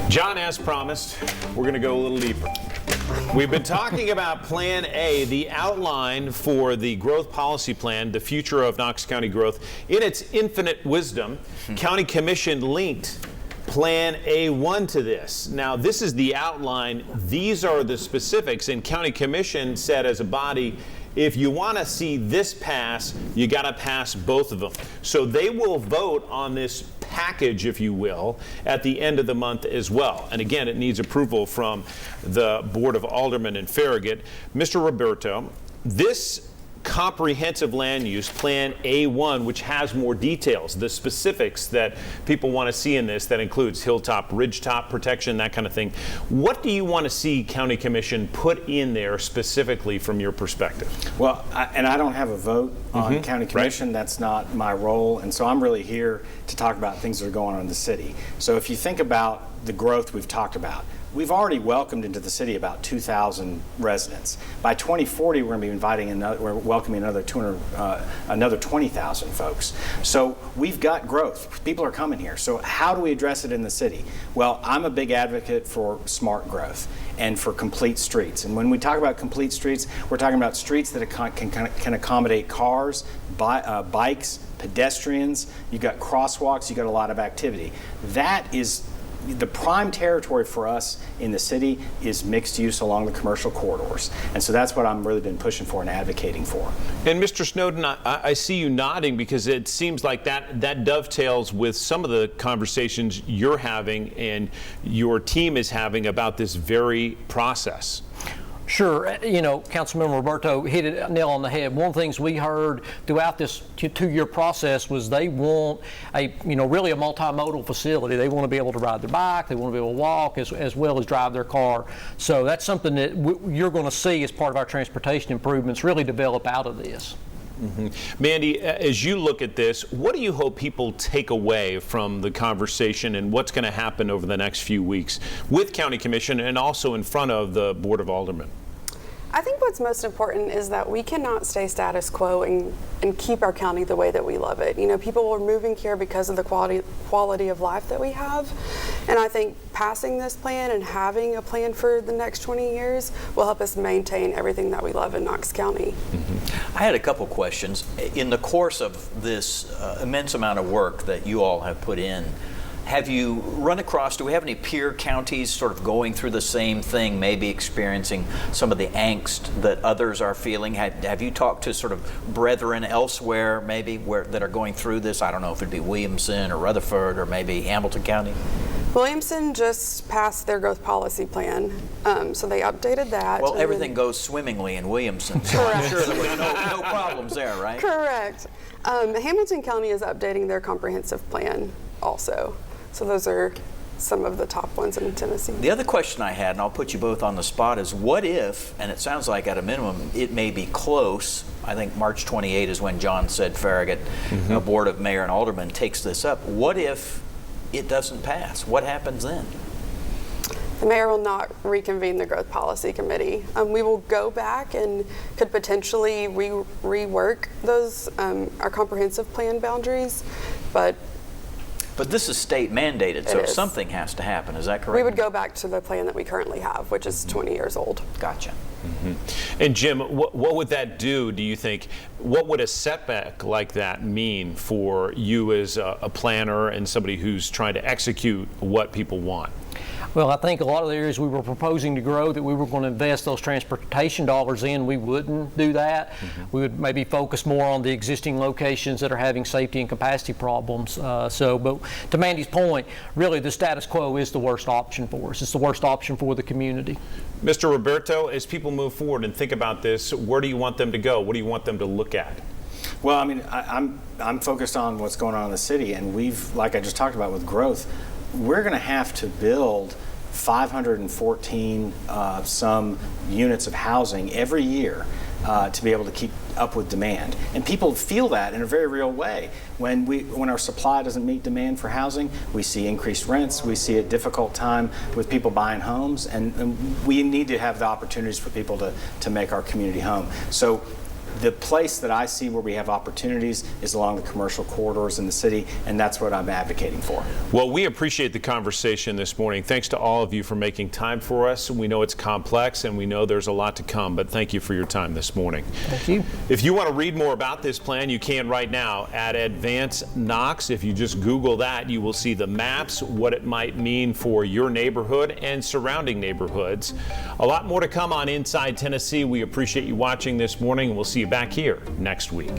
John, as promised, we're going to go a little deeper. We've been talking about Plan A, the outline for the growth policy plan, the future of Knox County growth. In its infinite wisdom, County Commission linked Plan A1 to this. Now, this is the outline. These are the specifics, and County Commission said as a body, if you want to see this pass, you got to pass both of them. So they will vote on this package, if you will, at the end of the month as well. And again, it needs approval from the Board of Aldermen in Farragut. Mr. Roberto, this comprehensive land use plan A1, which has more details, the specifics that people want to see in this, that includes hilltop, ridgetop protection, that kind of thing. What do you want to see County Commission put in there specifically from your perspective? Well, I don't have a vote on County Commission. Right. That's not my role. And so I'm really here to talk about things that are going on in the city. So if you think about the growth we've talked about, we've already welcomed into the city about 2,000 residents. By 2040, we're going to be we're welcoming another 20,000 folks. So we've got growth. People are coming here. So how do we address it in the city? Well, I'm a big advocate for smart growth and for complete streets. And when we talk about complete streets, we're talking about streets that can accommodate cars, bikes, pedestrians. You've got crosswalks. You've got a lot of activity. That is the prime territory for us in the city is mixed use along the commercial corridors. And so that's what I've really been pushing for and advocating for. And Mr. Snowden, I see you nodding because it seems like that dovetails with some of the conversations you're having and your team is having about this very process. Sure. You know, Councilman Roberto hit it nail on the head. One of the things we heard throughout this two-year process was they want really a multimodal facility. They want to be able to ride their bike, they want to be able to walk as well as drive their car. So that's something that you're going to see as part of our transportation improvements really develop out of this. Mandi, as you look at this, what do you hope people take away from the conversation and what's going to happen over the next few weeks with County Commission and also in front of the Board of Aldermen? I think what's most important is that we cannot stay status quo and keep our county the way that we love it. You know, people are moving here because of the quality of life that we have. And I think passing this plan and having a plan for the next 20 years will help us maintain everything that we love in Knox County. I had a couple questions. In the course of this immense amount of work that you all have put in, have you run across, do we have any peer counties sort of going through the same thing, maybe experiencing some of the angst that others are feeling? Have you talked to sort of brethren elsewhere maybe that are going through this? I don't know if it'd be Williamson or Rutherford or maybe Hamilton County. Williamson just passed their growth policy plan, so they updated that. Well, everything goes swimmingly in Williamson, so I'm sure there was no problems there, right? Correct. Hamilton County is updating their comprehensive plan also. So those are some of the top ones in Tennessee. The other question I had, and I'll put you both on the spot, is what if, and it sounds like at a minimum it may be close, I think March 28 is when John said Farragut, a board of mayor and aldermen takes this up. What if it doesn't pass? What happens then? The mayor will not reconvene the growth policy committee. We will go back and could potentially rework those, our comprehensive plan boundaries, but this is state mandated, so something has to happen. Is that correct? We would go back to the plan that we currently have, which is 20 years old. Gotcha. And Jim, what would that do you think? What would a setback like that mean for you as a planner and somebody who's trying to execute what people want? Well, I think a lot of the areas we were proposing to grow that we were going to invest those transportation dollars in, we wouldn't do that. We would maybe focus more on the existing locations that are having safety and capacity problems. But to Mandi's point, really the status quo is the worst option for us. It's the worst option for the community. Mr. Roberto, as people move forward and think about this, where do you want them to go? What do you want them to look at? Well, I mean, I'm focused on what's going on in the city, and we've, like I just talked about with growth, we're going to have to build 514 some units of housing every year to be able to keep up with demand. And people feel that in a very real way. When our supply doesn't meet demand for housing, we see increased rents, we see a difficult time with people buying homes, and we need to have the opportunities for people to make our community home. So the place that I see where we have opportunities is along the commercial corridors in the city, and that's what I'm advocating for. Well, we appreciate the conversation this morning. Thanks to all of you for making time for us. We know it's complex and we know there's a lot to come, but thank you for your time this morning. Thank you. If you want to read more about this plan, you can right now at Advance Knox. If you just Google that, you will see the maps, what it might mean for your neighborhood and surrounding neighborhoods. A lot more to come on Inside Tennessee. We appreciate you watching this morning, and we'll see you back here next week.